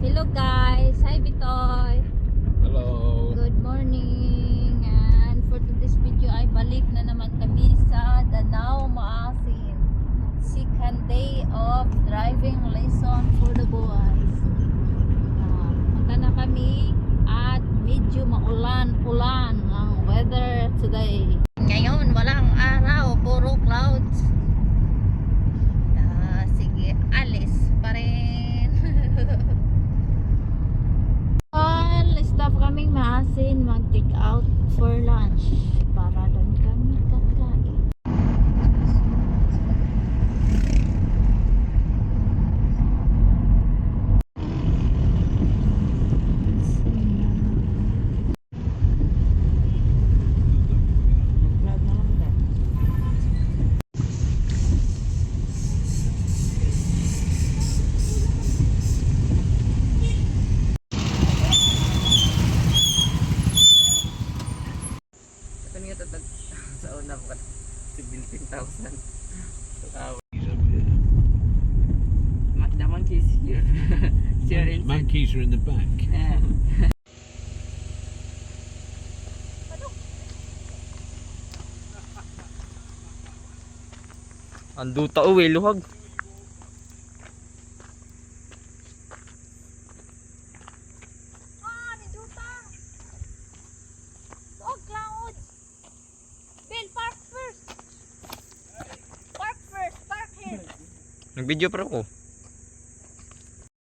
Hello guys, hi Bitoy. Hello. Good morning. And for today's video ay balik na naman kami sa Danao, Maasin. Second day of driving lesson for the boys. Punta na kami at medyo maulan-ulan ang weather today. Ngayon walang araw, puro clouds. Sige, alis pa rin. Stop kaming Maasin, mag-take out for lunch para doon kami kakain. Sa una po 17,000. The monkeys here. Monkeys are in the back. Ando tao luhag. Nag-video pa ako.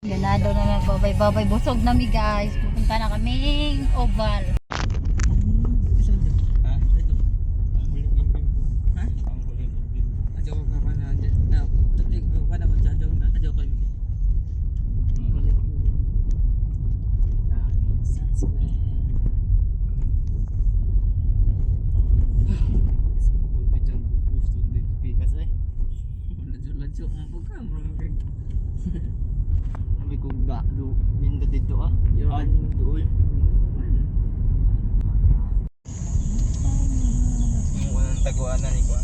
Ganado na nagbabay-babay. Busog na mi guys. Pupunta na kaming Oval. Sabi ko minda dito doon. Walang taguan na ni ko.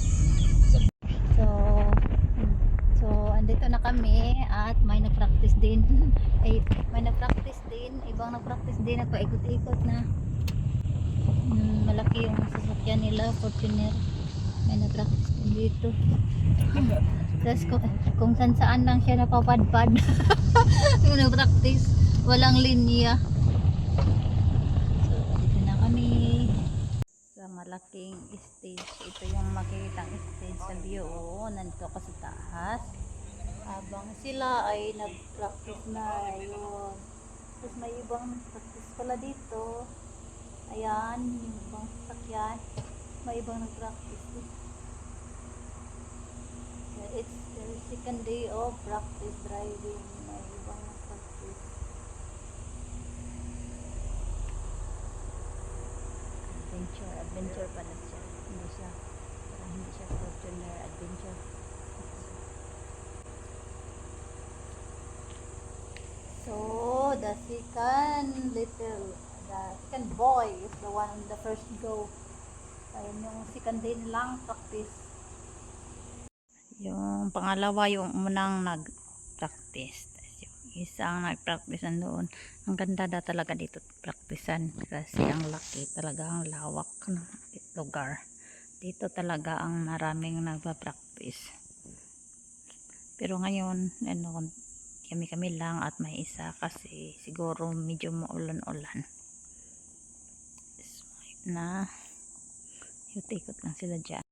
So andito na kami at may nag-practice din. May nag-practice din. Ibang nag-practice din. Nagpaikot-ikot na. Malaki yung sasakyan nila, Fortuner. May nag-practice din dito. Tapos kung saan lang siya napapadpad. Yung nag-practice, walang linya. So dito na kami sa malaking stage. Ito yung makikitang stage sa view. Nandito ako sa taas habang sila ay nag-practice na. Ayun. Tapos may ibang practice pala dito. Ayan, yung ibang sasakyan. May ibang nag-practice dito. It's the second day of practice driving. May ibang practice. Adventure pala siya. Hindi siya Fortuner, adventure. So the second boy is the one on the first go. Ayun yung second day lang practice. Yung pangalawa yung unang nag-practice. Yung isang nag-practice doon. Ang ganda na talaga dito practicean kasi ang laki talaga, ang lawak ng lugar. Dito talaga ang maraming nagpa-practice. Pero ngayon, kami lang at may isa kasi siguro medyo maulan-ulan. So, na ikot lang sila dyan.